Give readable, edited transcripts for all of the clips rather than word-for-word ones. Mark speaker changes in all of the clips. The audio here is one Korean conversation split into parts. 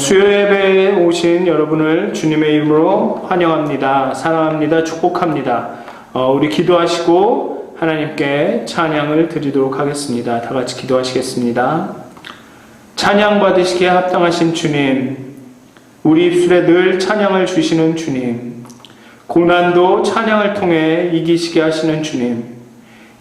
Speaker 1: 수요 예배에 오신 여러분을 주님의 이름으로 환영합니다. 사랑합니다. 축복합니다. 우리 기도하시고 하나님께 찬양을 드리도록 하겠습니다. 다 같이 기도하시겠습니다. 찬양 받으시기에 합당하신 주님, 우리 입술에 늘 찬양을 주시는 주님, 고난도 찬양을 통해 이기시게 하시는 주님,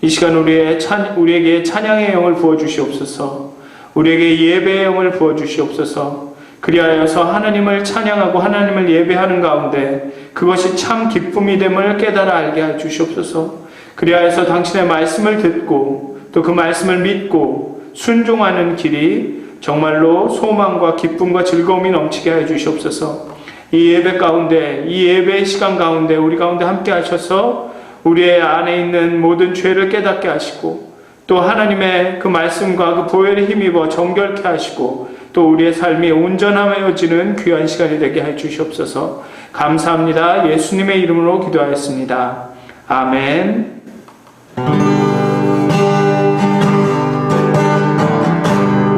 Speaker 1: 이 시간 우리에게 찬양의 영을 부어주시옵소서. 우리에게 예배의 영을 부어주시옵소서. 그리하여서 하나님을 찬양하고 하나님을 예배하는 가운데 그것이 참 기쁨이 됨을 깨달아 알게 해 주시옵소서. 그리하여서 당신의 말씀을 듣고 또 그 말씀을 믿고 순종하는 길이 정말로 소망과 기쁨과 즐거움이 넘치게 해 주시옵소서. 이 예배 가운데, 이 예배의 시간 가운데 우리 가운데 함께 하셔서 우리의 안에 있는 모든 죄를 깨닫게 하시고 또 하나님의 그 말씀과 그 보혈에 힘입어 정결케 하시고 또 우리의 삶이 온전하여지는 귀한 시간이 되게 해 주시옵소서. 감사합니다. 예수님의 이름으로 기도하였습니다. 아멘.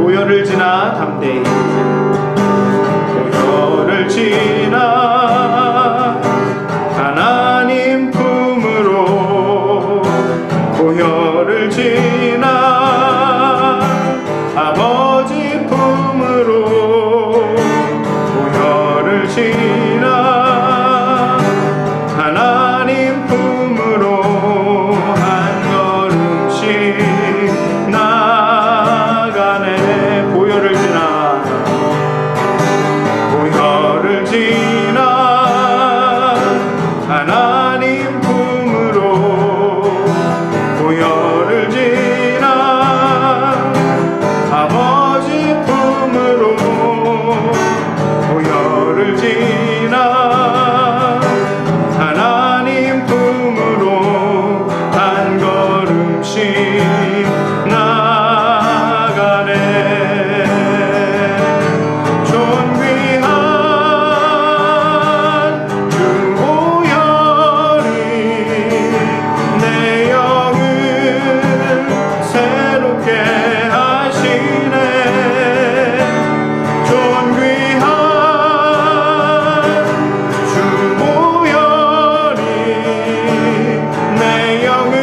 Speaker 1: 오열을 지나 담대히, 오열을 지나 하나님 품으로, 오열을 지나 아버지 품으로, 오열을 지나 하나님 품으로 한 걸음씩 나가네. 보혈을 지나, 보혈을 지나 하나님 품으로, 보혈을 지나 아버지 품으로, 보혈을 지나 하나님 품으로 한 걸음씩 나가네. 존귀한 주 보혈이 내 영을 새롭게 하시네. 존귀한 주 보혈이 내 영을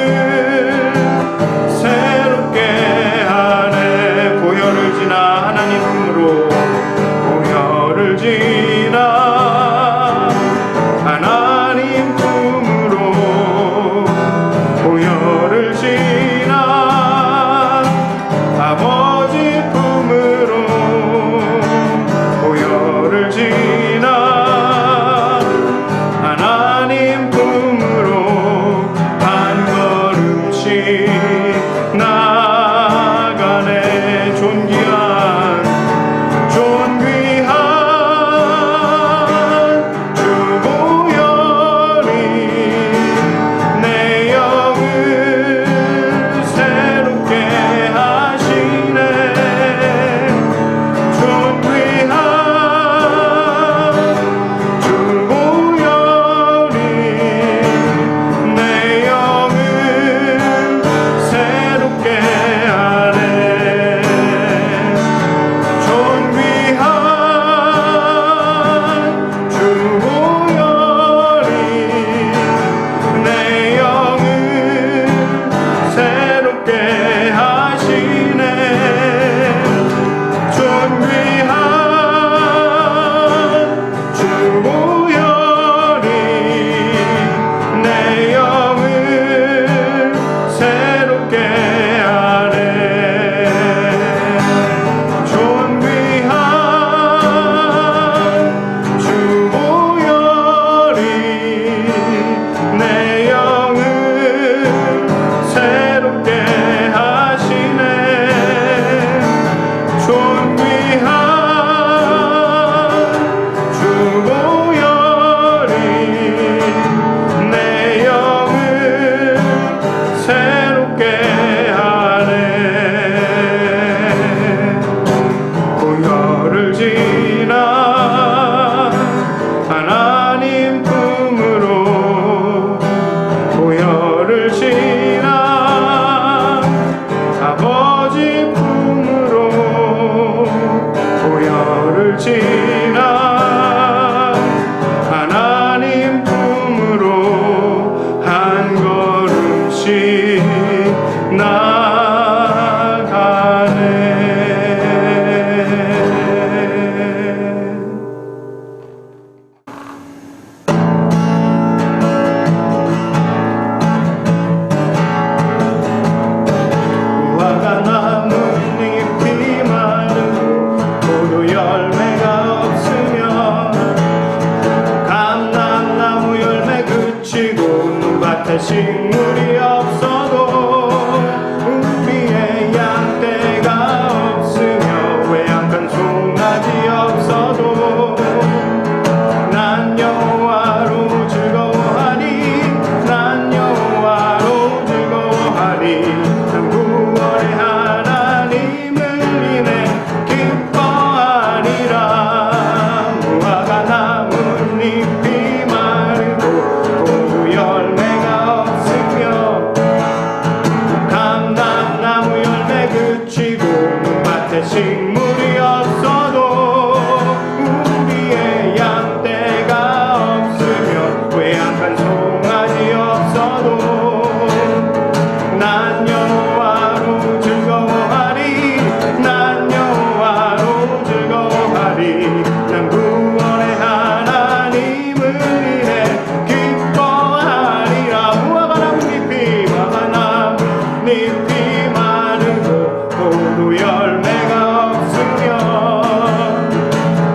Speaker 1: 잎이 마르고 포도 열매가 없으면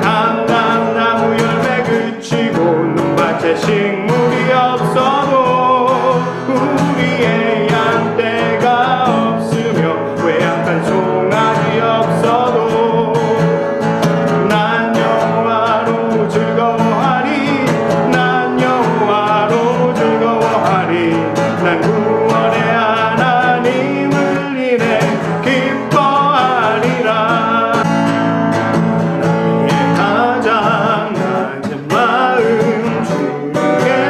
Speaker 1: 감람나무 열매 그치고 눈밭에 식물이 없어도 우리의 양떼가 없으며 외양간 송아지 없어도 난 여호와로 즐거워하리 난 여호와로 즐거워하리 난 구원의 하나님을 인해 기뻐하리라 나의 가장 낮은 마음 주께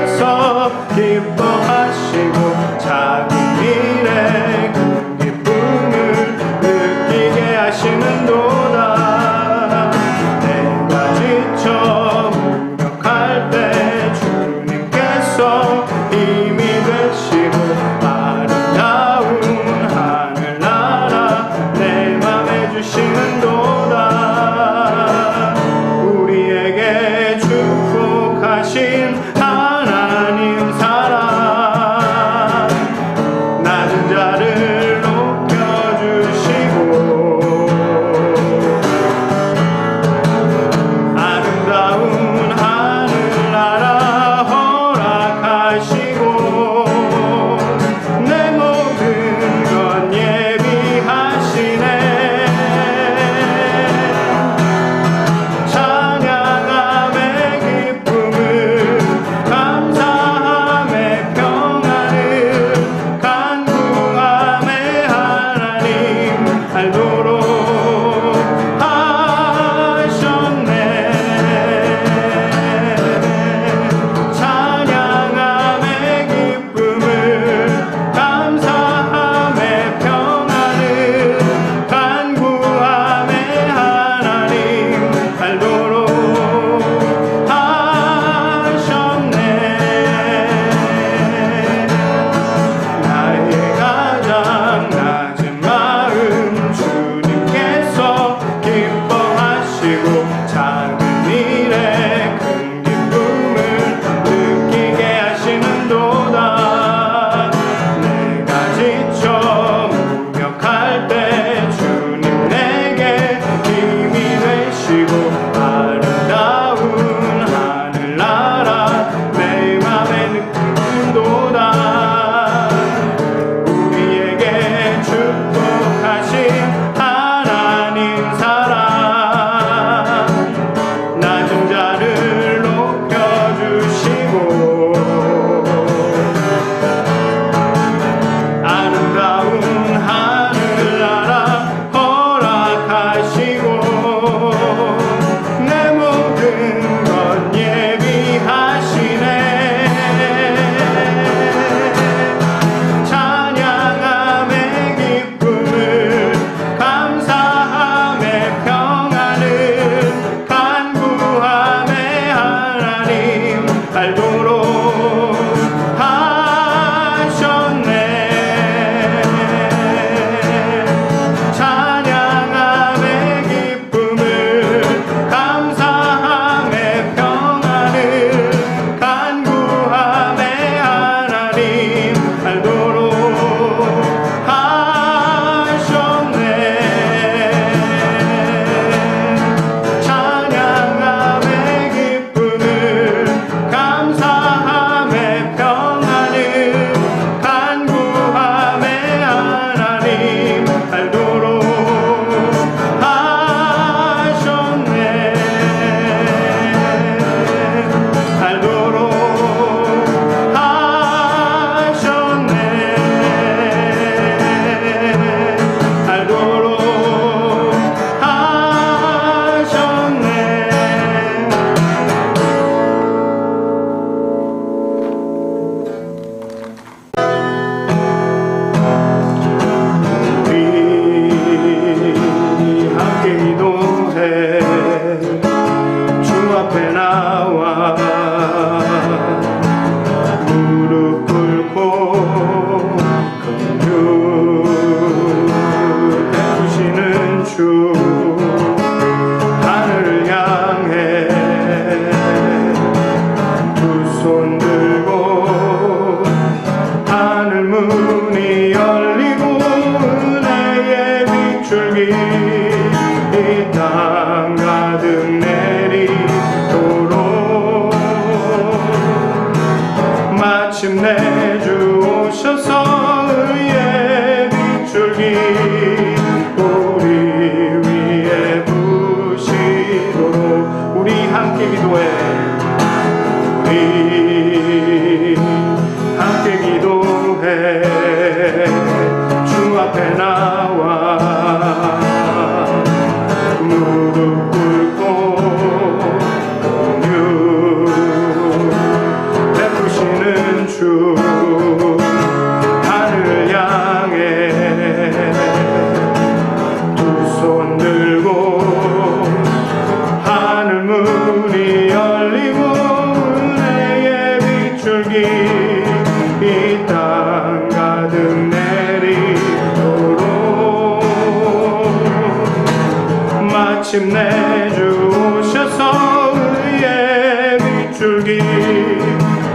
Speaker 1: 마침내 주 오셔서 의의 빗줄기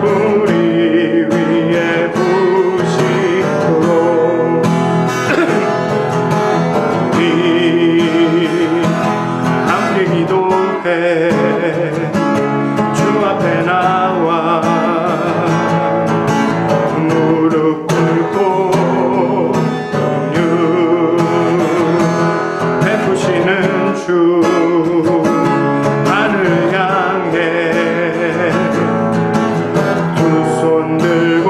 Speaker 1: 우리 위에 부시도록 우리 함께 기도해 주 앞에 나와 무릎 꿇고 베푸시는 주 하늘 향해 두 손 들고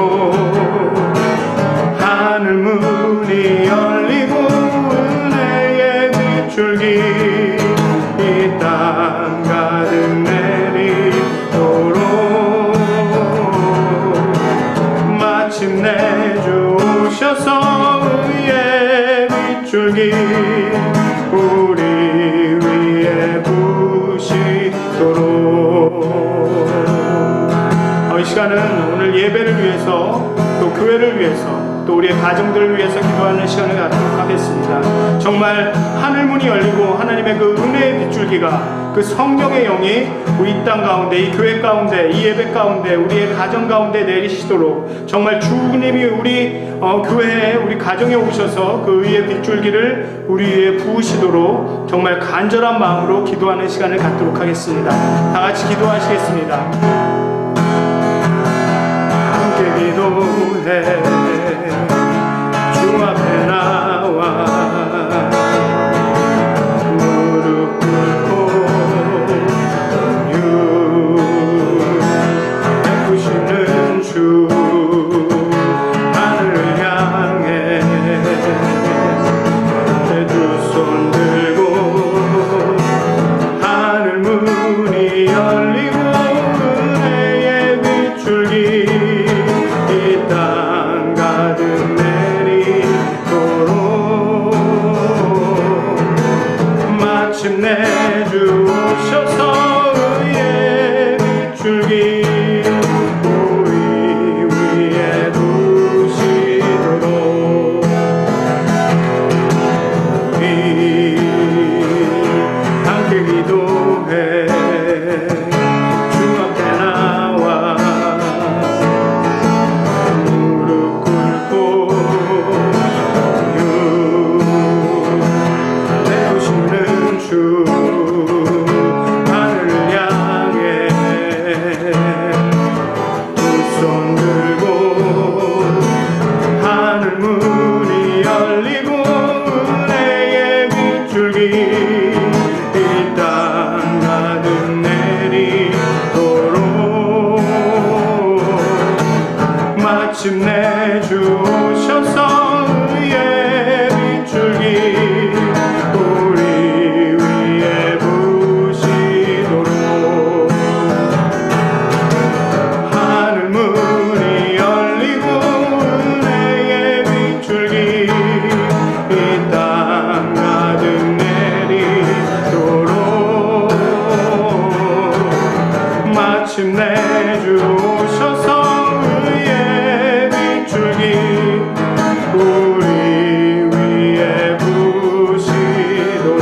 Speaker 1: 하늘 문이 열리고 은혜의 빗줄기 이 땅 가득 내리도록 마침내 주 오셔서 의의 빗줄기 우리 위에 부시도록. 이 시간은 오늘 예배를 위해서 또 교회를 위해서 또 우리의 가정들을 위해서 기도하는 시간을 갖도록 하겠습니다. 정말 하늘문이 열리고 하나님의 그 은혜의 빗줄기가 그 성령의 영이 우리 땅 가운데 이 교회 가운데 이 예배 가운데 우리의 가정 가운데 내리시도록 정말 주님이 우리 교회에 우리 가정에 오셔서 그 의의 빗줄기를 우리 위에 부으시도록 정말 간절한 마음으로 기도하는 시간을 갖도록 하겠습니다. 다 같이 기도하시겠습니다. 함께 기도해 주 앞에 나와 무릎 꿇고 베푸시는 주 하늘을 향해 두 손 들고 하늘 문이 열리고 은혜의 빗줄기 이 땅 가득 내리도록 마침내 주 오셔서 의의 빗줄기 우리 위에 부시도록 우리 함께 기도해 주 앞에 나와 무릎 꿇고 베푸시는 주 하늘을 향해 두 손 들고 하늘 문이 열리고 은혜의 빗줄기 이 땅 가득 내리도록 마침내 주 오셔서 의의 빗줄기 우리 위에 부시도록 하늘 문이 열리고 은혜의 빗줄기 이 땅 가득 내리도록 마침내 주 오셔서 의의 빗줄기 우리 위에 부시도록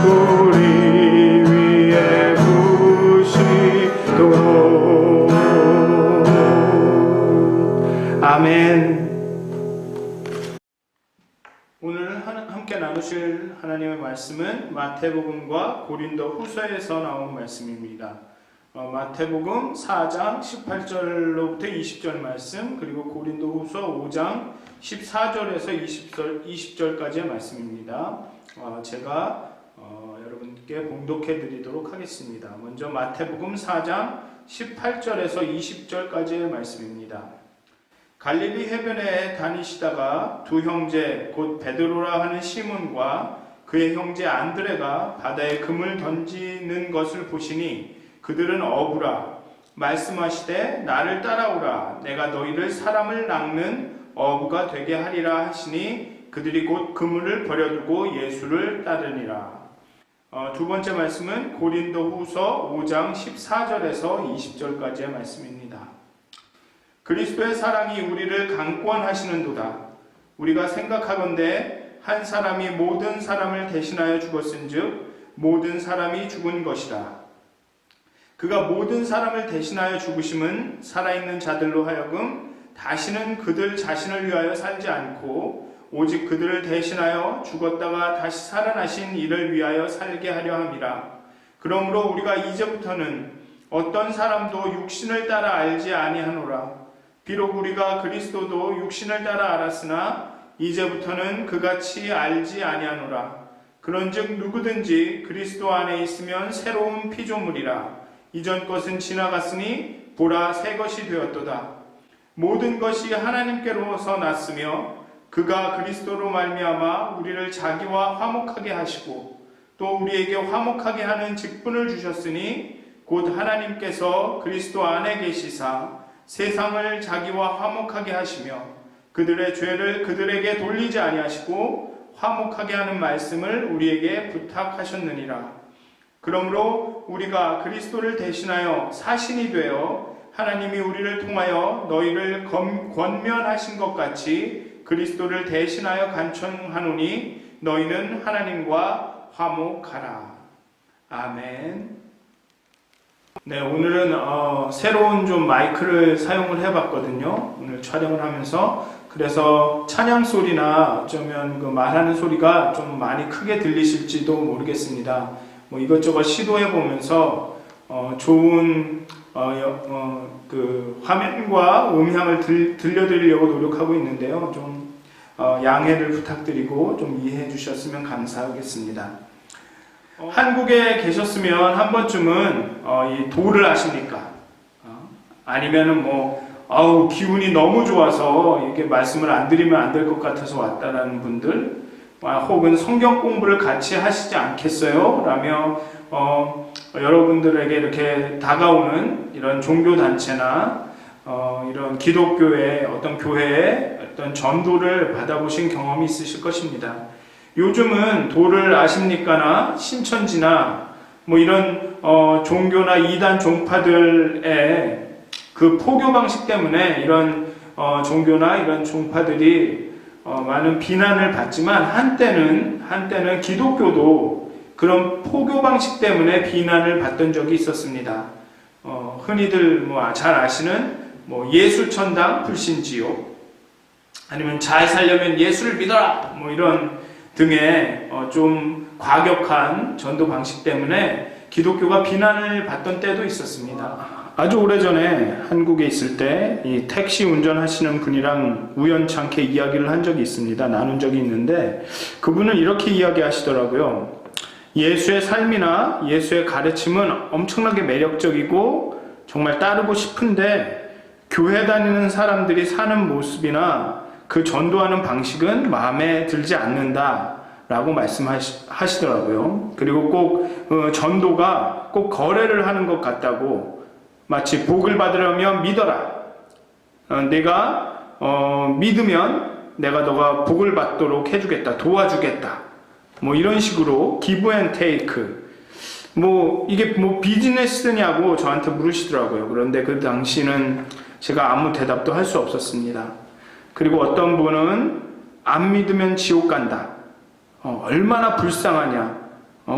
Speaker 1: 우리 위에 부시도록 아멘. 오늘 함께 나누실 하나님의 말씀은 마태복음과 고린도 후서에서 나온 말씀입니다. 마태복음 4장 18절로부터 20절 말씀, 그리고 고린도 후서 5장 14절에서 20절까지의 말씀입니다. 제가 여러분께 봉독해 드리도록 하겠습니다. 먼저 마태복음 4장 18절에서 20절까지의 말씀입니다. 갈릴리 해변에 다니시다가 두 형제 곧 베드로라 하는 시몬과 그의 형제 안드레가 바다에 금을 던지는 것을 보시니 그들은 어부라. 말씀하시되 나를 따라오라. 내가 너희를 사람을 낚는 어부가 되게 하리라 하시니 그들이 곧 그물을 버려두고 예수를 따르니라. 두 번째 말씀은 고린도 후서 5장 14절에서 20절까지의 말씀입니다. 그리스도의 사랑이 우리를 강권하시는도다. 우리가 생각하건대 한 사람이 모든 사람을 대신하여 죽었은즉 모든 사람이 죽은 것이라. 그가 모든 사람을 대신하여 죽으심은 살아있는 자들로 하여금 다시는 그들 자신을 위하여 살지 않고 오직 그들을 대신하여 죽었다가 다시 살아나신 이를 위하여 살게 하려 함이라. 그러므로 우리가 이제부터는 어떤 사람도 육신을 따라 알지 아니하노라. 비록 우리가 그리스도도 육신을 따라 알았으나 이제부터는 그같이 알지 아니하노라. 그런즉 누구든지 그리스도 안에 있으면 새로운 피조물이라. 이전 것은 지나갔으니 보라 새 것이 되었도다. 모든 것이 하나님께로서 났으며 그가 그리스도로 말미암아 우리를 자기와 화목하게 하시고 또 우리에게 화목하게 하는 직분을 주셨으니 곧 하나님께서 그리스도 안에 계시사 세상을 자기와 화목하게 하시며 그들의 죄를 그들에게 돌리지 아니하시고 화목하게 하는 말씀을 우리에게 부탁하셨느니라. 그러므로 우리가 그리스도를 대신하여 사신이 되어 하나님이 우리를 통하여 너희를 권면하신 것 같이 그리스도를 대신하여 간청하노니 너희는 하나님과 화목하라. 아멘. 네, 오늘은 새로운 좀 마이크를 사용을 해봤거든요. 오늘 촬영을 하면서. 그래서 찬양 소리나 어쩌면 그 말하는 소리가 좀 많이 크게 들리실지도 모르겠습니다. 뭐 이것저것 시도해 보면서 좋은 그 화면과 음향을 들려드리려고 노력하고 있는데요. 좀 양해를 부탁드리고 좀 이해해 주셨으면 감사하겠습니다. 한국에 계셨으면 한 번쯤은 이 도를 아십니까? 아니면은 뭐 기운이 너무 좋아서 이게 말씀을 안 드리면 안 될 것 같아서 왔다라는 분들, 혹은 성경 공부를 같이 하시지 않겠어요? 라며 여러분들에게 이렇게 다가오는 이런 종교단체나 이런 기독교의 어떤 교회의 어떤 전도를 받아보신 경험이 있으실 것입니다. 요즘은 도를 아십니까나 신천지나 뭐 이런 종교나 이단 종파들의 그 포교 방식 때문에 이런 종교나 이런 종파들이 많은 비난을 받지만 한때는 기독교도 그런 포교 방식 때문에 비난을 받던 적이 있었습니다. 흔히들 뭐 잘 아시는 뭐 예수천당 불신지요, 아니면 잘 살려면 예수를 믿어라, 뭐 이런 등의 좀 과격한 전도 방식 때문에 기독교가 비난을 받던 때도 있었습니다. 아주 오래전에 한국에 있을 때 이 택시 운전하시는 분이랑 우연찮게 이야기를 한 적이 있습니다. 나눈 적이 있는데 그분은 이렇게 이야기하시더라고요. 예수의 삶이나 예수의 가르침은 엄청나게 매력적이고 정말 따르고 싶은데 교회 다니는 사람들이 사는 모습이나 그 전도하는 방식은 마음에 들지 않는다 라고 말씀하시더라고요. 그리고 꼭 전도가 꼭 거래를 하는 것 같다고, 마치 복을 받으려면 믿어라, 내가 믿으면 내가 너가 복을 받도록 해주겠다, 도와주겠다, 뭐 이런 식으로 기브 앤 테이크, 뭐 이게 뭐 비즈니스냐고 저한테 물으시더라고요. 그런데 그 당시는 제가 아무 대답도 할 수 없었습니다. 그리고 어떤 분은 안 믿으면 지옥 간다, 얼마나 불쌍하냐,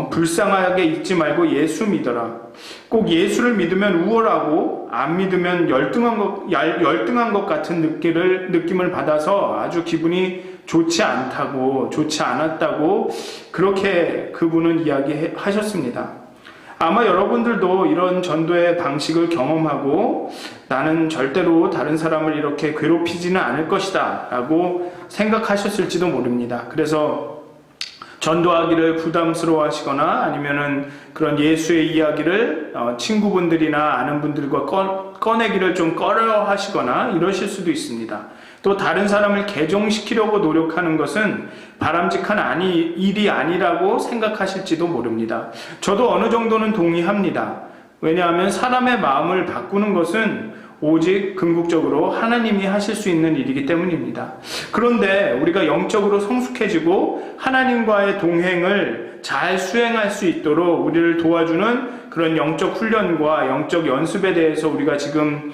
Speaker 1: 불쌍하게 잊지 말고 예수 믿어라, 꼭 예수를 믿으면 우월하고 안 믿으면 열등한 것 같은 느낌을 받아서 아주 기분이 좋지 않았다고 그렇게 그분은 이야기하셨습니다. 아마 여러분들도 이런 전도의 방식을 경험하고 나는 절대로 다른 사람을 이렇게 괴롭히지는 않을 것이다 라고 생각하셨을지도 모릅니다. 그래서 전도하기를 부담스러워하시거나 아니면은 그런 예수의 이야기를 친구분들이나 아는 분들과 꺼내기를 좀 꺼려하시거나 이러실 수도 있습니다. 또 다른 사람을 개종시키려고 노력하는 것은 바람직한 일이 아니라고 생각하실지도 모릅니다. 저도 어느 정도는 동의합니다. 왜냐하면 사람의 마음을 바꾸는 것은 오직 궁극적으로 하나님이 하실 수 있는 일이기 때문입니다. 그런데 우리가 영적으로 성숙해지고 하나님과의 동행을 잘 수행할 수 있도록 우리를 도와주는 그런 영적 훈련과 영적 연습에 대해서 우리가 지금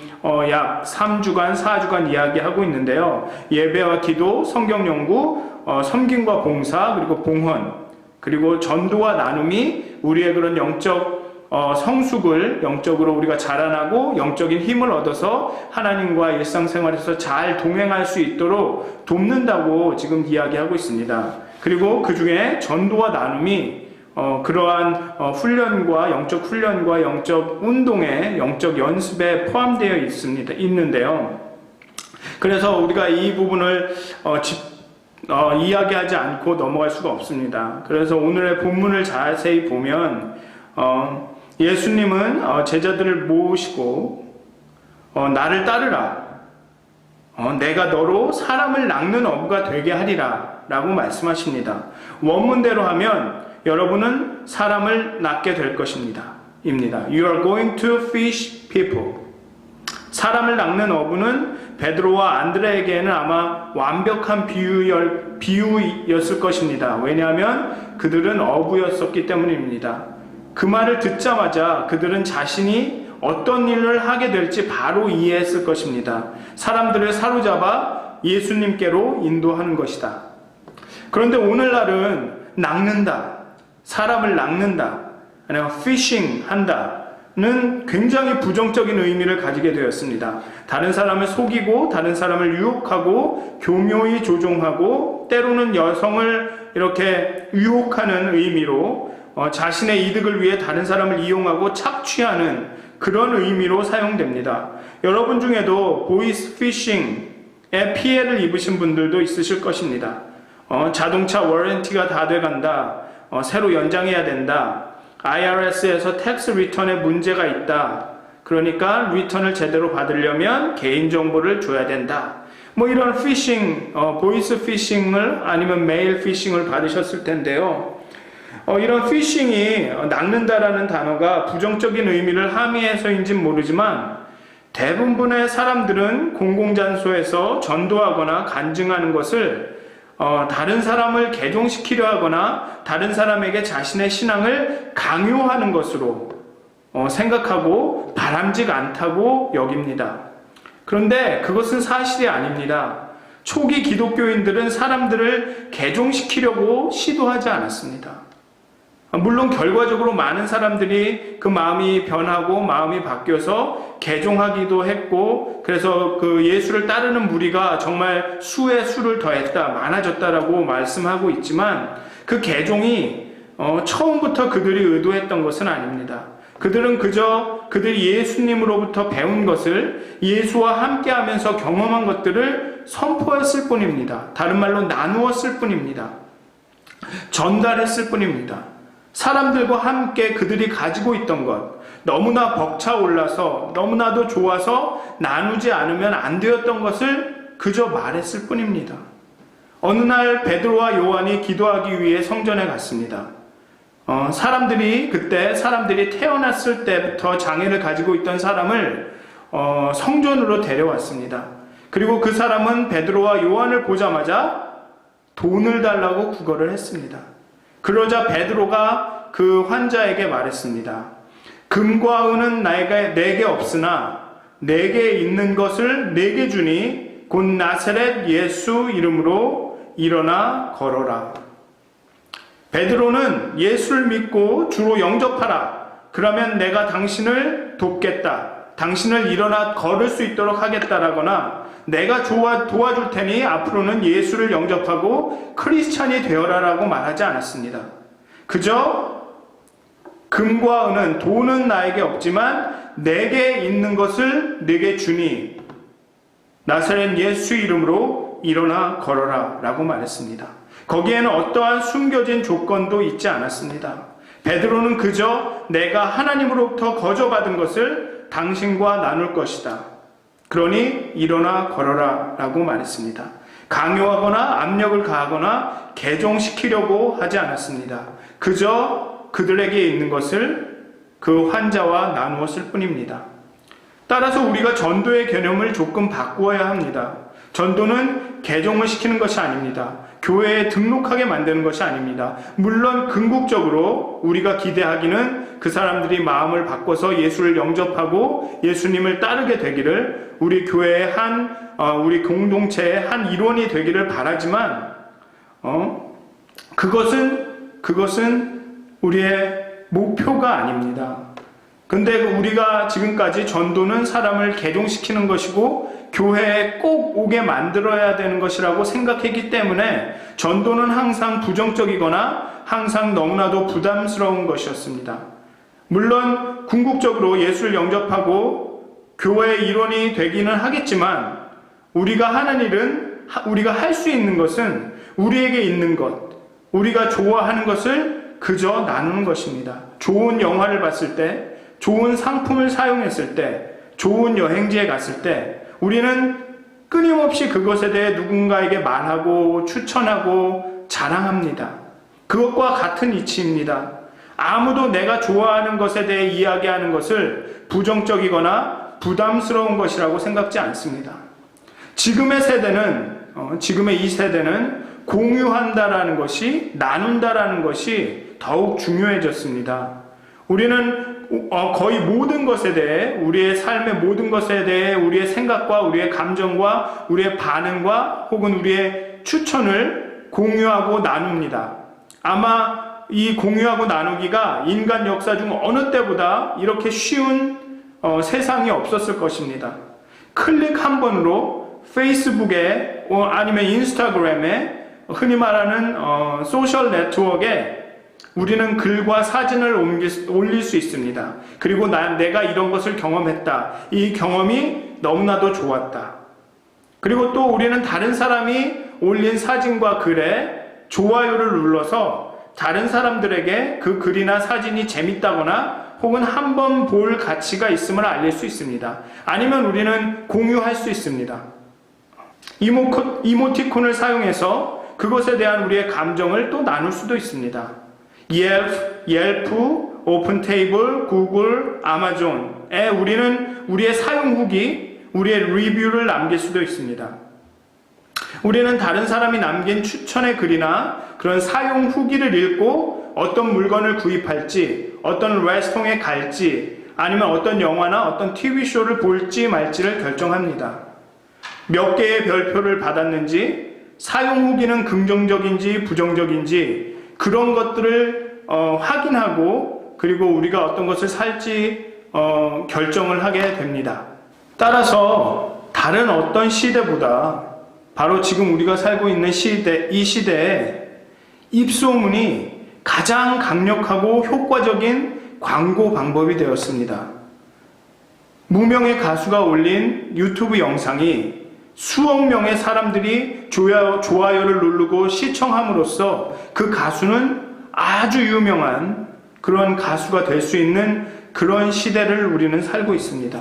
Speaker 1: 약 3주간, 4주간 이야기하고 있는데요. 예배와 기도, 성경 연구, 섬김과 봉사, 그리고 봉헌, 그리고 전도와 나눔이 우리의 그런 영적 성숙을 영적으로 우리가 자라나고 영적인 힘을 얻어서 하나님과 일상생활에서 잘 동행할 수 있도록 돕는다고 지금 이야기하고 있습니다. 그리고 그 중에 전도와 나눔이 그러한 훈련과 영적 운동에 영적 연습에 포함되어 있는데요. 그래서 우리가 이 부분을 이야기하지 않고 넘어갈 수가 없습니다. 그래서 오늘의 본문을 자세히 보면 예수님은 제자들을 모으시고 나를 따르라, 내가 너로 사람을 낚는 어부가 되게 하리라 라고 말씀하십니다. 원문대로 하면 여러분은 사람을 낚게 될 것입니다. You are going to fish people. 사람을 낚는 어부는 베드로와 안드레에게는 아마 완벽한 비유였을 것입니다. 왜냐하면 그들은 어부였었기 때문입니다. 그 말을 듣자마자 그들은 자신이 어떤 일을 하게 될지 바로 이해했을 것입니다. 사람들을 사로잡아 예수님께로 인도하는 것이다. 그런데 오늘날은 낚는다, 사람을 낚는다, 아니면 피싱 한다는 굉장히 부정적인 의미를 가지게 되었습니다. 다른 사람을 속이고 다른 사람을 유혹하고 교묘히 조종하고 때로는 여성을 이렇게 유혹하는 의미로 자신의 이득을 위해 다른 사람을 이용하고 착취하는 그런 의미로 사용됩니다. 여러분 중에도 보이스 피싱에 피해를 입으신 분들도 있으실 것입니다. 자동차 워런티가 다 돼간다, 새로 연장해야 된다, IRS에서 텍스 리턴에 문제가 있다, 그러니까 리턴을 제대로 받으려면 개인정보를 줘야 된다, 뭐 이런 피싱, 보이스 피싱을 아니면 메일 피싱을 받으셨을 텐데요. 이런 피싱이 낚는다라는 단어가 부정적인 의미를 함의해서인지는 모르지만 대부분의 사람들은 공공장소에서 전도하거나 간증하는 것을 다른 사람을 개종시키려 하거나 다른 사람에게 자신의 신앙을 강요하는 것으로 생각하고 바람직 않다고 여깁니다. 그런데 그것은 사실이 아닙니다. 초기 기독교인들은 사람들을 개종시키려고 시도하지 않았습니다. 물론 결과적으로 많은 사람들이 그 마음이 변하고 마음이 바뀌어서 개종하기도 했고, 그래서 그 예수를 따르는 무리가 정말 수에 수를 더했다, 많아졌다라고 말씀하고 있지만 그 개종이 처음부터 그들이 의도했던 것은 아닙니다. 그들은 그저 그들이 예수님으로부터 배운 것을 예수와 함께하면서 경험한 것들을 선포했을 뿐입니다. 다른 말로 나누었을 뿐입니다. 전달했을 뿐입니다. 사람들과 함께 그들이 가지고 있던 것, 너무나 벅차올라서 너무나도 좋아서 나누지 않으면 안 되었던 것을 그저 말했을 뿐입니다. 어느 날 베드로와 요한이 기도하기 위해 성전에 갔습니다. 그때 사람들이 태어났을 때부터 장애를 가지고 있던 사람을 성전으로 데려왔습니다. 그리고 그 사람은 베드로와 요한을 보자마자 돈을 달라고 구걸을 했습니다. 그러자 베드로가 그 환자에게 말했습니다. 금과 은은 내게 없으나 내게 있는 것을 내게 주니 곧 나사렛 예수 이름으로 일어나 걸어라. 베드로는 예수를 믿고 주로 영접하라. 그러면 내가 당신을 돕겠다. 당신을 일어나 걸을 수 있도록 하겠다라거나 내가 도와줄 테니 앞으로는 예수를 영접하고 크리스찬이 되어라라고 말하지 않았습니다. 그저 금과 은은, 돈은 나에게 없지만 내게 있는 것을 내게 주니 나사렛 예수 이름으로 일어나 걸어라 라고 말했습니다. 거기에는 어떠한 숨겨진 조건도 있지 않았습니다. 베드로는 그저 내가 하나님으로부터 거저받은 것을 당신과 나눌 것이다. 그러니 일어나 걸어라 라고 말했습니다. 강요하거나 압력을 가하거나 개종시키려고 하지 않았습니다. 그저 그들에게 있는 것을 그 환자와 나누었을 뿐입니다. 따라서 우리가 전도의 개념을 조금 바꾸어야 합니다. 전도는 개종을 시키는 것이 아닙니다. 교회에 등록하게 만드는 것이 아닙니다. 물론 궁극적으로 우리가 기대하기는 그 사람들이 마음을 바꿔서 예수를 영접하고 예수님을 따르게 되기를, 우리 교회의 우리 공동체의 한 일원이 되기를 바라지만, 그것은 우리의 목표가 아닙니다. 근데 우리가 지금까지 전도는 사람을 개종시키는 것이고 교회에 꼭 오게 만들어야 되는 것이라고 생각했기 때문에 전도는 항상 부정적이거나 항상 너무나도 부담스러운 것이었습니다. 물론 궁극적으로 예수를 영접하고 교회의 일원이 되기는 하겠지만, 우리가 하는 일은, 우리가 할 수 있는 것은 우리에게 있는 것, 우리가 좋아하는 것을 그저 나누는 것입니다. 좋은 영화를 봤을 때, 좋은 상품을 사용했을 때, 좋은 여행지에 갔을 때 우리는 끊임없이 그것에 대해 누군가에게 말하고 추천하고 자랑합니다. 그것과 같은 이치입니다. 아무도 내가 좋아하는 것에 대해 이야기하는 것을 부정적이거나 부담스러운 것이라고 생각지 않습니다. 지금의 이 세대는 공유한다라는 것이, 나눈다라는 것이 더욱 중요해졌습니다. 우리는 거의 모든 것에 대해, 우리의 삶의 모든 것에 대해 우리의 생각과 우리의 감정과 우리의 반응과 혹은 우리의 추천을 공유하고 나눕니다. 아마 이 공유하고 나누기가 인간 역사 중 어느 때보다 이렇게 쉬운 세상이 없었을 것입니다. 클릭 한 번으로 페이스북에 아니면 인스타그램에, 흔히 말하는 소셜 네트워크에 우리는 글과 사진을 올릴 수 있습니다. 그리고 내가 이런 것을 경험했다. 이 경험이 너무나도 좋았다. 그리고 또 우리는 다른 사람이 올린 사진과 글에 좋아요를 눌러서 다른 사람들에게 그 글이나 사진이 재밌다거나 혹은 한번 볼 가치가 있음을 알릴 수 있습니다. 아니면 우리는 공유할 수 있습니다. 이모티콘을 사용해서 그것에 대한 우리의 감정을 또 나눌 수도 있습니다. 옐프, 오픈테이블, 구글, 아마존에 우리는 우리의 사용 후기, 우리의 리뷰를 남길 수도 있습니다. 우리는 다른 사람이 남긴 추천의 글이나 그런 사용 후기를 읽고 어떤 물건을 구입할지, 어떤 레스토랑에 갈지, 아니면 어떤 영화나 어떤 TV쇼를 볼지 말지를 결정합니다. 몇 개의 별표를 받았는지, 사용 후기는 긍정적인지 부정적인지, 그런 것들을 확인하고, 그리고 우리가 어떤 것을 살지 결정을 하게 됩니다. 따라서 다른 어떤 시대보다 바로 지금 우리가 살고 있는 이 시대에 입소문이 가장 강력하고 효과적인 광고 방법이 되었습니다. 무명의 가수가 올린 유튜브 영상이 수억 명의 사람들이 좋아요를 누르고 시청함으로써 그 가수는 아주 유명한 그런 가수가 될 수 있는 그런 시대를 우리는 살고 있습니다.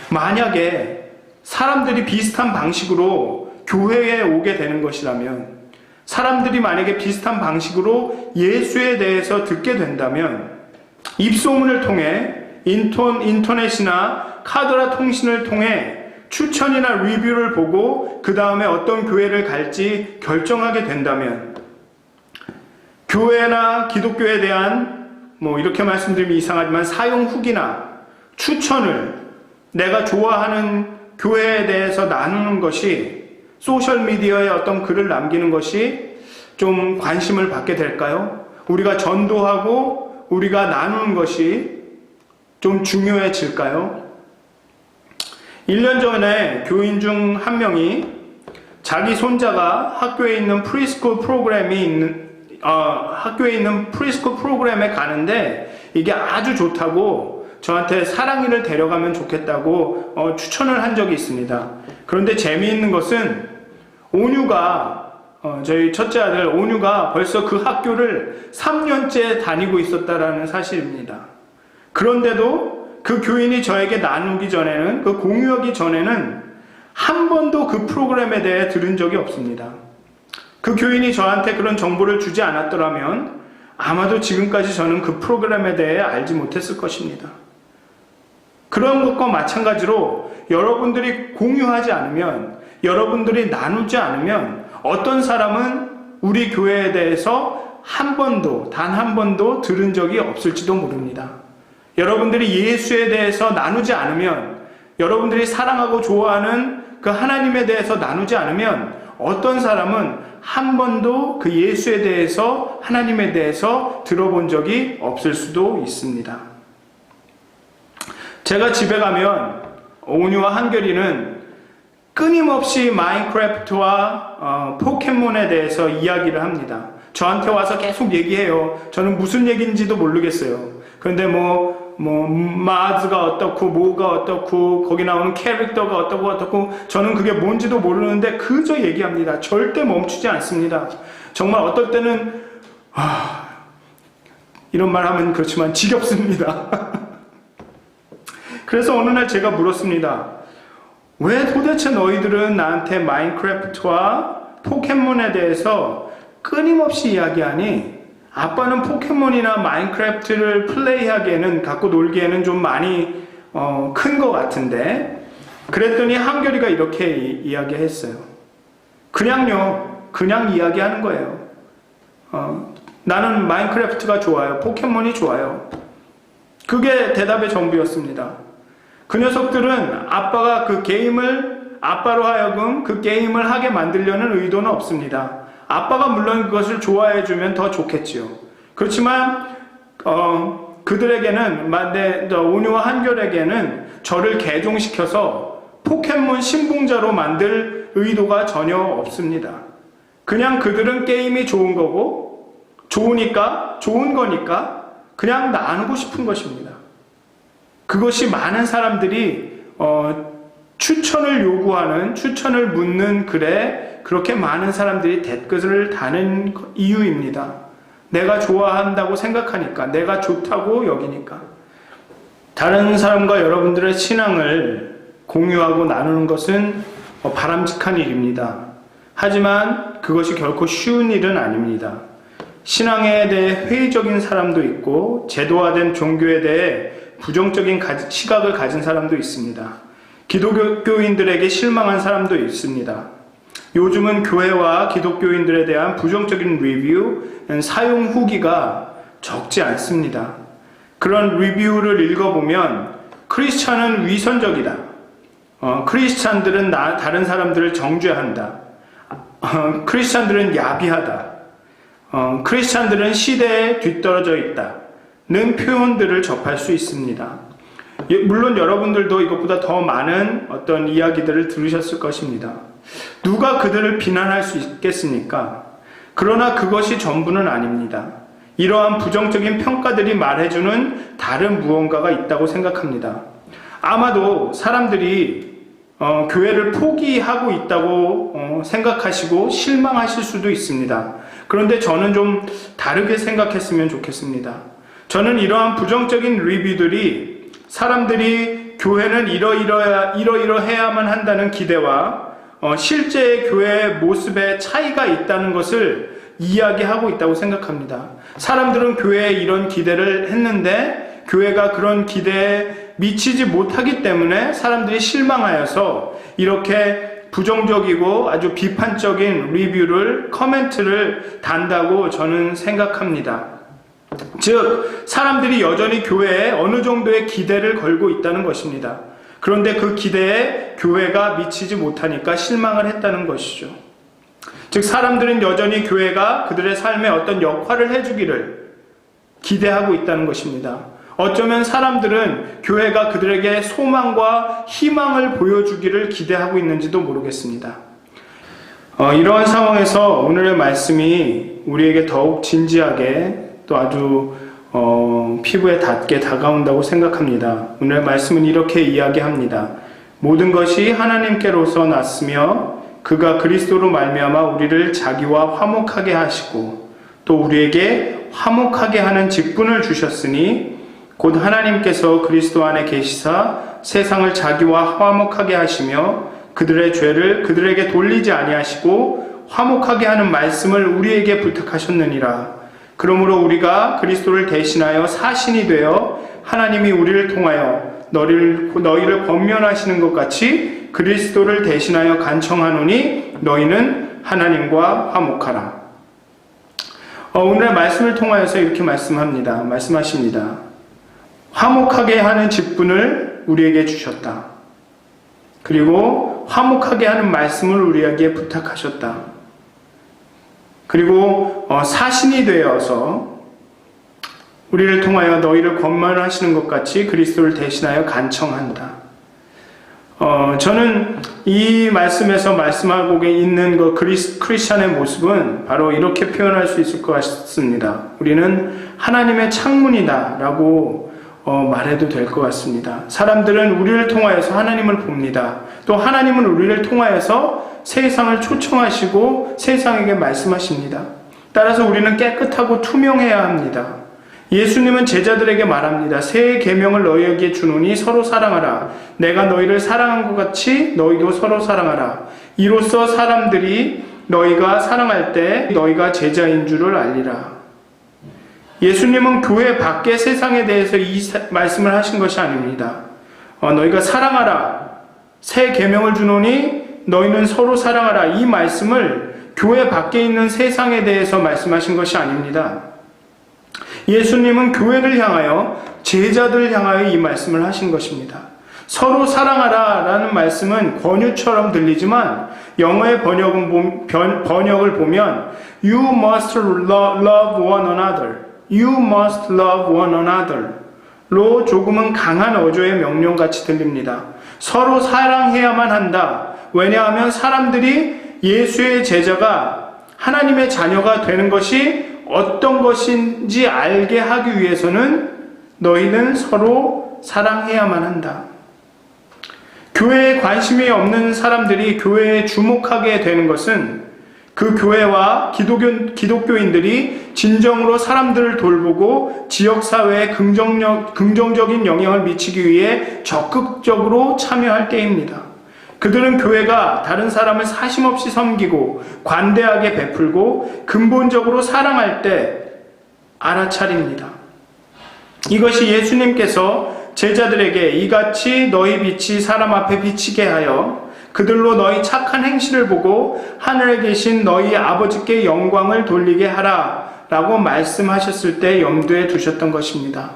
Speaker 1: 만약에 사람들이 비슷한 방식으로 교회에 오게 되는 것이라면, 사람들이 만약에 비슷한 방식으로 예수에 대해서 듣게 된다면, 입소문을 통해 인터넷이나 카더라 통신을 통해 추천이나 리뷰를 보고 그 다음에 어떤 교회를 갈지 결정하게 된다면, 교회나 기독교에 대한 이렇게 말씀드리면 이상하지만 사용 후기나 추천을 내가 좋아하는 교회에 대해서 나누는 것이, 소셜미디어에 어떤 글을 남기는 것이 좀 관심을 받게 될까요? 우리가 전도하고 우리가 나누는 것이 좀 중요해질까요? 1년 전에 교인 중 한 명이 자기 손자가 학교에 있는 프리스쿨 프로그램에 가는데 이게 아주 좋다고 저한테 사랑이를 데려가면 좋겠다고 추천을 한 적이 있습니다. 그런데 재미있는 것은 저희 첫째 아들 온유가 벌써 그 학교를 3년째 다니고 있었다라는 사실입니다. 그런데도 그 교인이 저에게 나누기 전에는, 그 공유하기 전에는 한 번도 그 프로그램에 대해 들은 적이 없습니다. 그 교인이 저한테 그런 정보를 주지 않았더라면 아마도 지금까지 저는 그 프로그램에 대해 알지 못했을 것입니다. 그런 것과 마찬가지로 여러분들이 공유하지 않으면, 여러분들이 나누지 않으면 어떤 사람은 우리 교회에 대해서 단 한 번도 들은 적이 없을지도 모릅니다. 여러분들이 예수에 대해서 나누지 않으면, 여러분들이 사랑하고 좋아하는 그 하나님에 대해서 나누지 않으면 어떤 사람은 한 번도 그 예수에 대해서, 하나님에 대해서 들어본 적이 없을 수도 있습니다. 제가 집에 가면 온유와 한결이는 끊임없이 마인크래프트와 포켓몬에 대해서 이야기를 합니다. 저한테 와서 계속 얘기해요. 저는 무슨 얘기인지도 모르겠어요. 그런데 마즈가 어떻고, 뭐가 어떻고, 거기 나오는 캐릭터가 어떻고, 저는 그게 뭔지도 모르는데 그저 얘기합니다. 절대 멈추지 않습니다. 정말 어떨 때는, 이런 말 하면 그렇지만 지겹습니다. 그래서 어느 날 제가 물었습니다. 왜 도대체 너희들은 나한테 마인크래프트와 포켓몬에 대해서 끊임없이 이야기하니? 아빠는 포켓몬이나 마인크래프트를 플레이하기에는, 갖고 놀기에는 좀 많이 큰 것 같은데. 그랬더니 한결이가 이렇게 이야기했어요. 그냥 이야기하는 거예요. 나는 마인크래프트가 좋아요. 포켓몬이 좋아요. 그게 대답의 전부였습니다. 그 녀석들은 아빠가 아빠로 하여금 그 게임을 하게 만들려는 의도는 없습니다. 아빠가 물론 그것을 좋아해주면 더 좋겠지요. 그렇지만 그들에게는, 온유와 한결에게는 저를 개종시켜서 포켓몬 신봉자로 만들 의도가 전혀 없습니다. 그냥 그들은 게임이 좋은 거고, 좋은 거니까 그냥 나누고 싶은 것입니다. 그것이 많은 사람들이 추천을 묻는 글에 그렇게 많은 사람들이 댓글을 다는 이유입니다. 내가 좋아한다고 생각하니까, 내가 좋다고 여기니까. 다른 사람과 여러분들의 신앙을 공유하고 나누는 것은 바람직한 일입니다. 하지만 그것이 결코 쉬운 일은 아닙니다. 신앙에 대해 회의적인 사람도 있고, 제도화된 종교에 대해 부정적인 시각을 가진 사람도 있습니다. 기독교인들에게 실망한 사람도 있습니다. 요즘은 교회와 기독교인들에 대한 부정적인 리뷰, 사용 후기가 적지 않습니다. 그런 리뷰를 읽어보면 크리스찬은 위선적이다. 크리스찬들은 다른 사람들을 정죄한다. 크리스찬들은 야비하다. 크리스찬들은 시대에 뒤떨어져 있다는 표현들을 접할 수 있습니다. 물론 여러분들도 이것보다 더 많은 어떤 이야기들을 들으셨을 것입니다. 누가 그들을 비난할 수 있겠습니까? 그러나 그것이 전부는 아닙니다. 이러한 부정적인 평가들이 말해주는 다른 무언가가 있다고 생각합니다. 아마도 사람들이 교회를 포기하고 있다고 생각하시고 실망하실 수도 있습니다. 그런데 저는 좀 다르게 생각했으면 좋겠습니다. 저는 이러한 부정적인 리뷰들이 사람들이 교회는 이러이러해야만 한다는 기대와 실제의 교회의 모습에 차이가 있다는 것을 이야기하고 있다고 생각합니다. 사람들은 교회에 이런 기대를 했는데 교회가 그런 기대에 미치지 못하기 때문에 사람들이 실망하여서 이렇게 부정적이고 아주 비판적인 코멘트를 단다고 저는 생각합니다. 즉, 사람들이 여전히 교회에 어느 정도의 기대를 걸고 있다는 것입니다. 그런데 그 기대에 교회가 미치지 못하니까 실망을 했다는 것이죠. 즉, 사람들은 여전히 교회가 그들의 삶에 어떤 역할을 해주기를 기대하고 있다는 것입니다. 어쩌면 사람들은 교회가 그들에게 소망과 희망을 보여주기를 기대하고 있는지도 모르겠습니다. 이러한 상황에서 오늘의 말씀이 우리에게 더욱 진지하게 또 아주 피부에 닿게 다가온다고 생각합니다. 오늘 말씀은 이렇게 이야기합니다. 모든 것이 하나님께로서 났으며 그가 그리스도로 말미암아 우리를 자기와 화목하게 하시고 또 우리에게 화목하게 하는 직분을 주셨으니 곧 하나님께서 그리스도 안에 계시사 세상을 자기와 화목하게 하시며 그들의 죄를 그들에게 돌리지 아니하시고 화목하게 하는 말씀을 우리에게 부탁하셨느니라. 그러므로 우리가 그리스도를 대신하여 사신이 되어 하나님이 우리를 통하여 너희를 권면하시는 것 같이 그리스도를 대신하여 간청하노니 너희는 하나님과 화목하라. 오늘의 말씀을 통하여서 이렇게 말씀하십니다. 화목하게 하는 직분을 우리에게 주셨다. 그리고 화목하게 하는 말씀을 우리에게 부탁하셨다. 그리고 사신이 되어서 우리를 통하여 너희를 권면하시는 것 같이 그리스도를 대신하여 간청한다. 저는 이 말씀에서 말씀하고 있는 그 크리스찬의 모습은 바로 이렇게 표현할 수 있을 것 같습니다. 우리는 하나님의 창문이다 라고 말해도 될 것 같습니다. 사람들은 우리를 통하여서 하나님을 봅니다. 또 하나님은 우리를 통하여서 세상을 초청하시고 세상에게 말씀하십니다. 따라서 우리는 깨끗하고 투명해야 합니다. 예수님은 제자들에게 말합니다. 새 계명을 너희에게 주노니 서로 사랑하라. 내가 너희를 사랑한 것 같이 너희도 서로 사랑하라. 이로써 사람들이 너희가 사랑할 때 너희가 제자인 줄을 알리라. 예수님은 교회 밖의 세상에 대해서 이 말씀을 하신 것이 아닙니다. 너희가 사랑하라. 새 계명을 주노니 너희는 서로 사랑하라. 이 말씀을 교회 밖에 있는 세상에 대해서 말씀하신 것이 아닙니다. 예수님은 교회를 향하여, 제자들을 향하여 이 말씀을 하신 것입니다. 서로 사랑하라 라는 말씀은 권유처럼 들리지만 영어의 번역을 보면 You must love one another. You must love one another 로 조금은 강한 어조의 명령같이 들립니다. 서로 사랑해야만 한다. 왜냐하면 사람들이 예수의 제자가 하나님의 자녀가 되는 것이 어떤 것인지 알게 하기 위해서는 너희는 서로 사랑해야만 한다. 교회에 관심이 없는 사람들이 교회에 주목하게 되는 것은 그 교회와 기독교인들이 진정으로 사람들을 돌보고 지역사회에 긍정적인 영향을 미치기 위해 적극적으로 참여할 때입니다. 그들은 교회가 다른 사람을 사심없이 섬기고 관대하게 베풀고 근본적으로 사랑할 때 알아차립니다. 이것이 예수님께서 제자들에게 이같이 너희 빛이 사람 앞에 비치게 하여 그들로 너희 착한 행실을 보고 하늘에 계신 너희 아버지께 영광을 돌리게 하라 라고 말씀하셨을 때 염두에 두셨던 것입니다.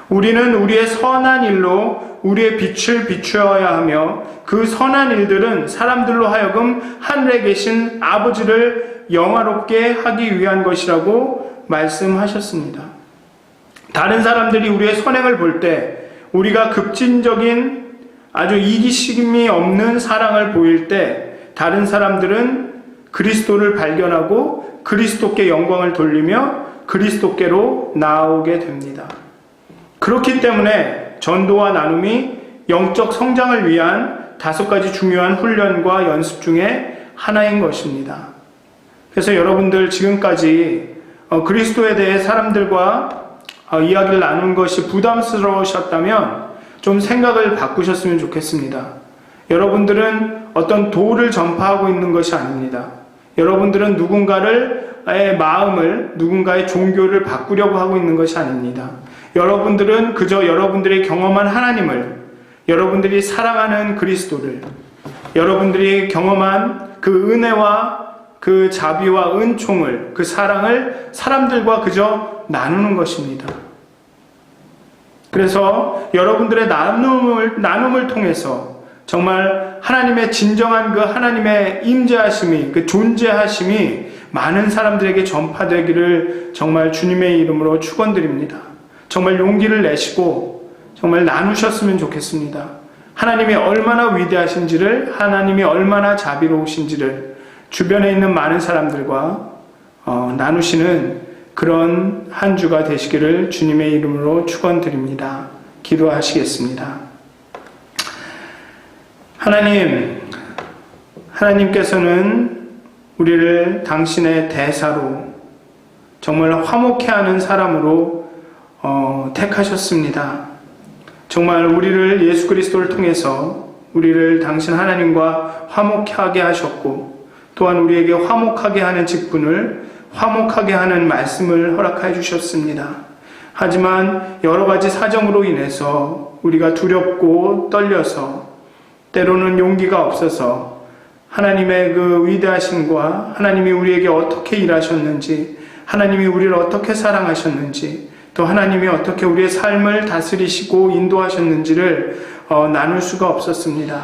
Speaker 1: 우리는 우리의 선한 일로 우리의 빛을 비추어야 하며 그 선한 일들은 사람들로 하여금 하늘에 계신 아버지를 영화롭게 하기 위한 것이라고 말씀하셨습니다. 다른 사람들이 우리의 선행을 볼 때 우리가 급진적인 아주 이기심이 없는 사랑을 보일 때 다른 사람들은 그리스도를 발견하고 그리스도께 영광을 돌리며 그리스도께로 나아오게 됩니다. 그렇기 때문에 전도와 나눔이 영적 성장을 위한 5가지 중요한 훈련과 연습 중에 하나인 것입니다. 그래서 여러분들 지금까지 그리스도에 대해 사람들과 이야기를 나눈 것이 부담스러우셨다면 좀 생각을 바꾸셨으면 좋겠습니다. 여러분들은 어떤 도를 전파하고 있는 것이 아닙니다. 여러분들은 누군가의 마음을, 누군가의 종교를 바꾸려고 하고 있는 것이 아닙니다. 여러분들은 그저 여러분들이 경험한 하나님을, 여러분들이 사랑하는 그리스도를, 여러분들이 경험한 그 은혜와 그 자비와 은총을, 그 사랑을 사람들과 그저 나누는 것입니다. 그래서 여러분들의 나눔을 통해서 정말 하나님의 진정한 그 하나님의 임재하심이, 그 존재하심이 많은 사람들에게 전파되기를 정말 주님의 이름으로 축원드립니다. 정말 용기를 내시고 정말 나누셨으면 좋겠습니다. 하나님이 얼마나 위대하신지를, 하나님이 얼마나 자비로우신지를 주변에 있는 많은 사람들과 나누시는 그런 한 주가 되시기를 주님의 이름으로 축원드립니다. 기도하시겠습니다. 하나님께서는 우리를 당신의 대사로 정말 화목해 하는 사람으로 택하셨습니다. 정말 우리를 예수 그리스도를 통해서 우리를 당신 하나님과 화목하게 하셨고 또한 우리에게 화목하게 하는 직분을, 화목하게 하는 말씀을 허락해 주셨습니다. 하지만 여러 가지 사정으로 인해서 우리가 두렵고 떨려서 때로는 용기가 없어서 하나님의 그 위대하심과 하나님이 우리에게 어떻게 일하셨는지, 하나님이 우리를 어떻게 사랑하셨는지, 또 하나님이 어떻게 우리의 삶을 다스리시고 인도하셨는지를 나눌 수가 없었습니다.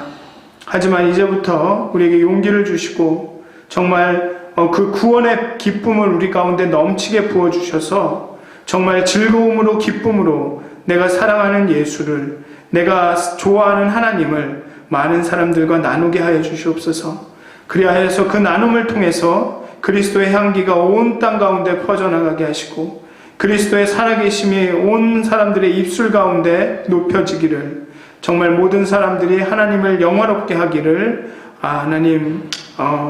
Speaker 1: 하지만 이제부터 우리에게 용기를 주시고 정말 그 구원의 기쁨을 우리 가운데 넘치게 부어주셔서 정말 즐거움으로 기쁨으로 내가 사랑하는 예수를, 내가 좋아하는 하나님을 많은 사람들과 나누게 하여 주시옵소서. 그리하여서 그 나눔을 통해서 그리스도의 향기가 온 땅 가운데 퍼져나가게 하시고 그리스도의 살아계심이 온 사람들의 입술 가운데 높여지기를, 정말 모든 사람들이 하나님을 영화롭게 하기를 하나님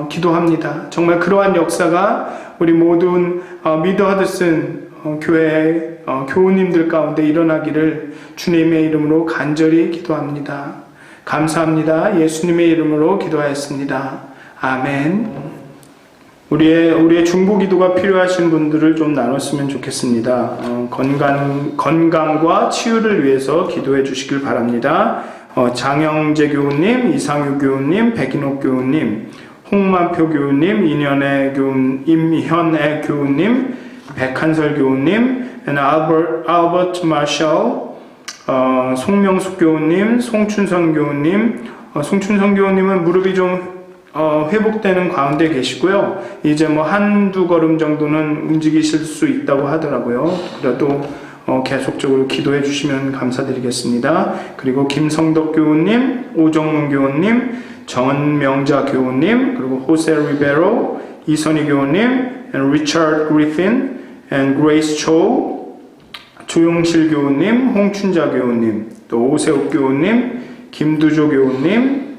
Speaker 1: 기도합니다. 정말 그러한 역사가 우리 모든 미더 하드슨 교회 교우님들 가운데 일어나기를 주님의 이름으로 간절히 기도합니다. 감사합니다. 예수님의 이름으로 기도하였습니다. 아멘. 우리의 중보 기도가 필요하신 분들을 좀 나눴으면 좋겠습니다. 건강과 치유를 위해서 기도해 주시길 바랍니다. 장영재 교우님, 이상유 교우님, 백인옥 교우님, 홍만표 교우님, 임현애 교우님, 백한설 교우님, 알버트 마셜, 송명숙 교우님, 송춘성 교우님. 송춘성 교우님은 무릎이 좀 회복되는 가운데 계시고요. 이제 한두 걸음 정도는 움직이실 수 있다고 하더라고요. 그래도 계속적으로 기도해 주시면 감사드리겠습니다. 그리고 김성덕 교우님, 오정문 교우님, 정은명자 교우님, 그리고 호세 리베로, 이선희 교우님, 리처드 그리핀, 그레이스 초, 조용실 교우님, 홍춘자 교우님, 또 오세욱 교우님, 김두조 교우님,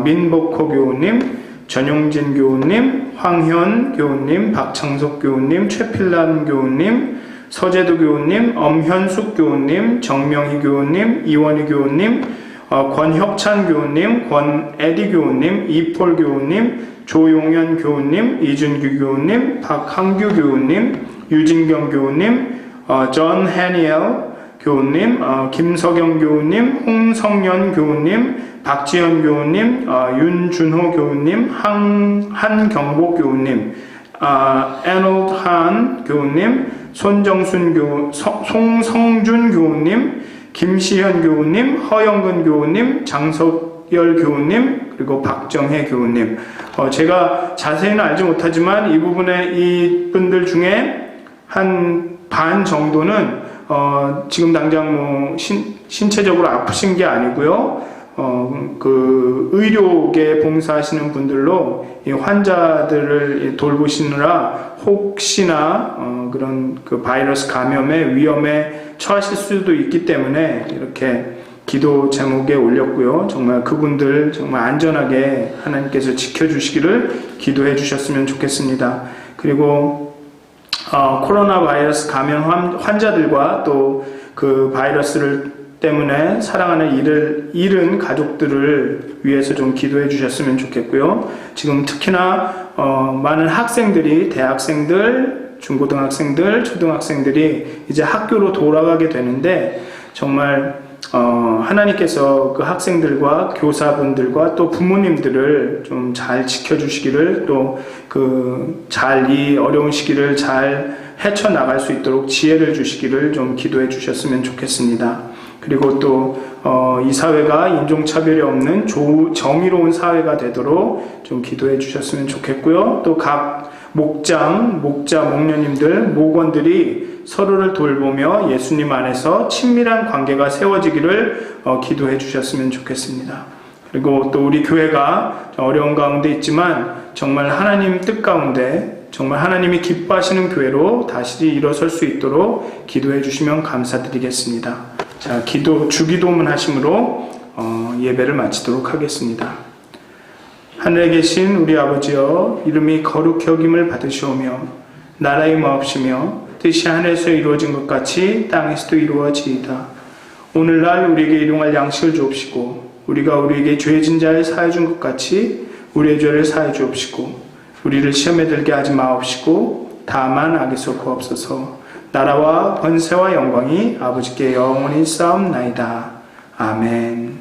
Speaker 1: 민복호 교우님, 전용진 교우님, 황현 교우님, 박창석 교우님, 최필남 교우님, 서재도 교우님, 엄현숙 교우님, 정명희 교우님, 이원희 교우님, 권혁찬 교우님, 권에디 교우님, 이폴 교우님, 조용현 교우님, 이준규 교우님, 박항규 교우님, 유진경 교우님, 존 해니엘 교우님, 김석영 교우님, 홍성연 교우님, 박지현 교우님, 윤준호 교우님, 한경복 교우님, 에놀드 한 교우님, 송성준 교우님, 김시현 교우님, 허영근 교우님, 장석열 교우님, 그리고 박정혜 교우님. 제가 자세히는 알지 못하지만 이 부분에 이분들 중에 한 반 정도는 지금 당장 신체적으로 아프신 게 아니고요. 그 의료계 봉사하시는 분들로 이 환자들을 돌보시느라 혹시나 그런 그 바이러스 감염의 위험에 처하실 수도 있기 때문에 이렇게 기도 제목에 올렸고요. 정말 그분들 정말 안전하게 하나님께서 지켜주시기를 기도해 주셨으면 좋겠습니다. 그리고 코로나 바이러스 감염 환자들과 또 그 바이러스를 때문에 사랑하는 잃은 가족들을 위해서 좀 기도해 주셨으면 좋겠고요. 지금 특히나 많은 학생들이, 대학생들, 중고등학생들, 초등학생들이 이제 학교로 돌아가게 되는데 정말 하나님께서 그 학생들과 교사분들과 또 부모님들을 좀 잘 지켜주시기를, 또 이 어려운 시기를 잘 헤쳐나갈 수 있도록 지혜를 주시기를 좀 기도해 주셨으면 좋겠습니다. 그리고 또 이 사회가 인종차별이 없는 정의로운 사회가 되도록 좀 기도해 주셨으면 좋겠고요. 또 각 목자님들, 목원들이 서로를 돌보며 예수님 안에서 친밀한 관계가 세워지기를 기도해 주셨으면 좋겠습니다. 그리고 또 우리 교회가 어려운 가운데 있지만 정말 하나님 뜻 가운데 정말 하나님이 기뻐하시는 교회로 다시 일어설 수 있도록 기도해 주시면 감사드리겠습니다. 자, 주기도문 하심으로 예배를 마치도록 하겠습니다. 하늘에 계신 우리 아버지여, 이름이 거룩히 여김을 받으시오며 나라의 마옵시며 뜻이 하늘에서 이루어진 것 같이 땅에서도 이루어지이다. 오늘날 우리에게 일용할 양식을 주옵시고 우리가 우리에게 죄진 자를 사해 준 것 같이 우리의 죄를 사해 주옵시고 우리를 시험에 들게 하지 마옵시고 다만 악에서 구하옵소서. 나라와 번세와 영광이 아버지께 영원히 쌓옵나이다. 아멘.